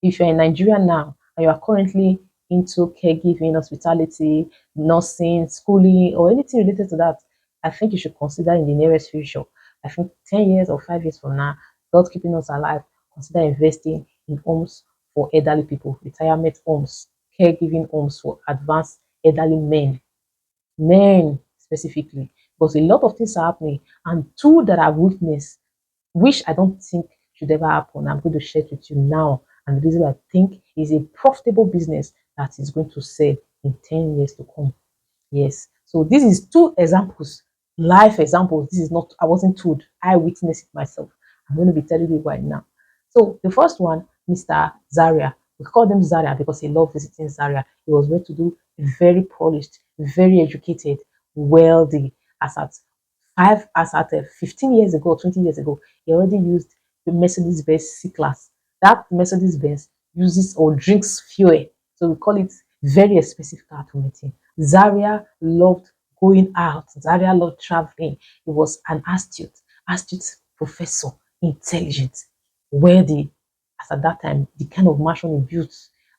if you're in Nigeria now and you are currently into caregiving, hospitality, nursing, schooling, or anything related to that, I think you should consider in the nearest future. I think 10 years or 5 years from now, God keeping us alive, consider investing in homes for elderly people, retirement homes, caregiving homes for advanced elderly men specifically, because a lot of things are happening. And two that I've witnessed, which I don't think should ever happen, I'm going to share it with you now. And the reason I think is a profitable business that is going to sell in 10 years to come. Yes. So this is two examples, life examples. This is not, I wasn't told. I witnessed it myself. I'm going to be telling you right now. So the first one, Mr. Zaria. We call him Zaria because he loved visiting Zaria. He was well to do, very polished, very educated, wealthy. As at 15 years ago, 20 years ago, he already used the Mercedes-Benz C-Class. That Mercedes-Benz uses or drinks fuel. So we call it very expensive car to maintain. Zaria loved going out. Zaria loved traveling. He was an astute professor, intelligent, wealthy. As at that time, the kind of mansion he built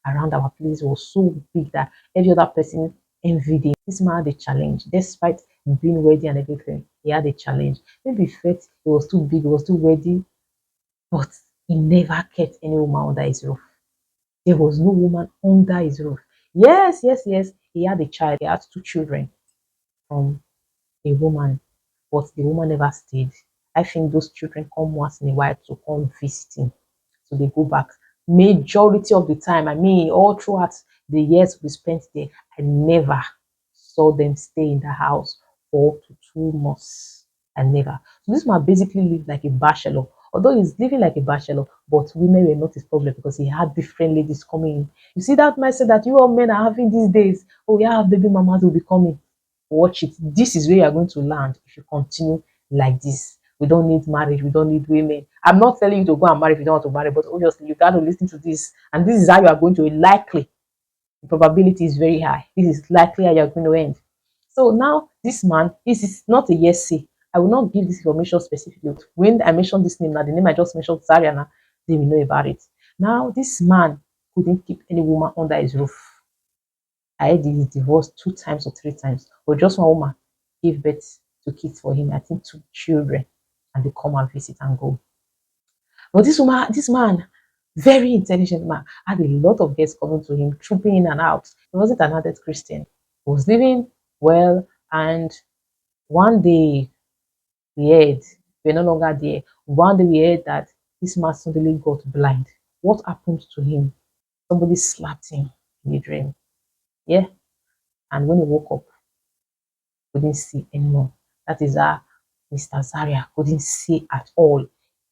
around our place was so big that every other person envied him. This man had a challenge, despite being wealthy and everything. He had a challenge. Maybe he felt it was too big, it was too wealthy, but he never kept any woman under his roof. There was no woman under his roof. Yes, yes, yes. He had a child. He had two children from a woman, but the woman never stayed. I think those children come once in a while to come visiting. So they go back. Majority of the time, I mean, all throughout the years we spent there, I never saw them stay in the house for 2 months. I never. So this man basically lived like a bachelor. Although he's living like a bachelor, but women were not his problem because he had different ladies coming in. You see that message that you all men are having these days? Oh, yeah, baby mamas will be coming. Watch it. This is where you are going to land if you continue like this. We don't need marriage. We don't need women. I'm not telling you to go and marry if you don't want to marry, but obviously you got to listen to this. And this is how you are going to likely. The probability is very high. This is likely how you're going to end. So now this man, this is not a yes say. I will not give this information specifically. When I mention this name, now the name I just mentioned, Zariana, they will know about it. Now this man couldn't keep any woman under his roof. I heard he divorced 2 times or 3 times, but just one woman gave birth to kids for him. I think two children, and they come and visit and go. But this man, very intelligent man, had a lot of guests coming to him, trooping in and out. He wasn't an added Christian. He was living well, and one day we heard, we're no longer there. One day we heard that this man suddenly got blind. What happened to him? Somebody slapped him in a dream. Yeah. And when he woke up, couldn't see anymore. That is how Mr. Zaria couldn't see at all.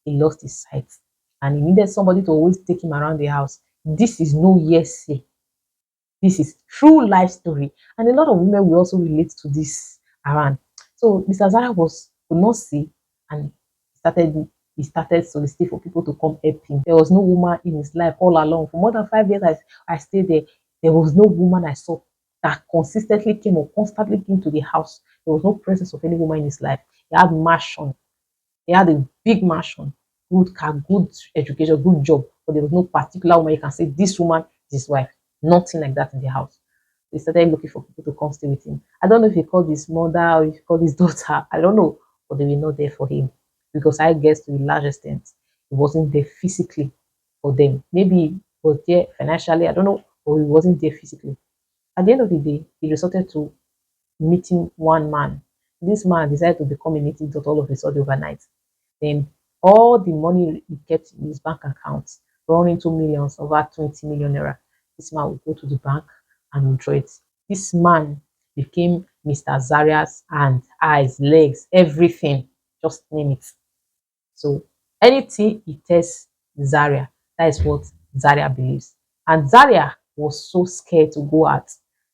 He lost his sight. And he needed somebody to always take him around the house. This is no yes say. This is true life story. And a lot of women will also relate to this around. So Mr. Zaria could not see, and he started soliciting for people to come help him. There was no woman in his life all along. For more than 5 years I stayed there. There was no woman I saw that consistently came or constantly came to the house. There was no presence of any woman in his life. He had mansion. He had a big mansion, good car, good education, good job. But there was no particular woman you can say this woman is his wife. Nothing like that in the house. They started looking for people to come stay with him. I don't know if he called his mother or if he called his daughter. I don't know. But they were not there for him. Because I guess to a large extent, he wasn't there physically for them. Maybe he was there financially, I don't know, or he wasn't there physically. At the end of the day, he resorted to meeting one man. This man decided to become a native doctor all of a sudden overnight. Then all the money he kept in his bank account run into millions, over 20 million naira. This man would go to the bank and withdraw it. This man became Mr. Zaria's hand, eyes, legs, everything. Just name it. So anything he tells Zaria, that is what Zaria believes. And Zaria was so scared to go out.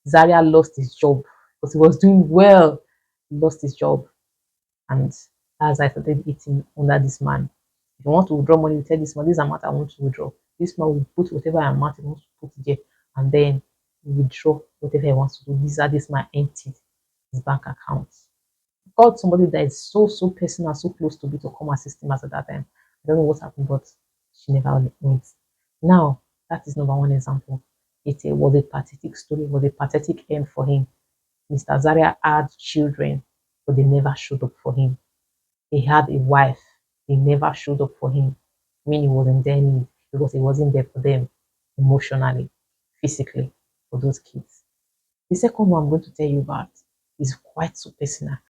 Zaria lost his job because he was doing well. He lost his job. And as I started eating under this man. If you want to withdraw money, you tell this man, this amount I want to withdraw. This man will put whatever amount he wants to put there, and then withdraw whatever he wants to do. These are this man emptied his bank accounts. Called somebody that is so personal, so close to me to come assist him as at that time. I don't know what happened, but she never went. Now, That is number one example. It was a pathetic story, it was a pathetic end for him. Mr. Zaria had children, but they never showed up for him. He had a wife, they never showed up for him when he was in their need because he wasn't there for them emotionally, physically, for those kids. The second one I'm going to tell you about is quite so personal.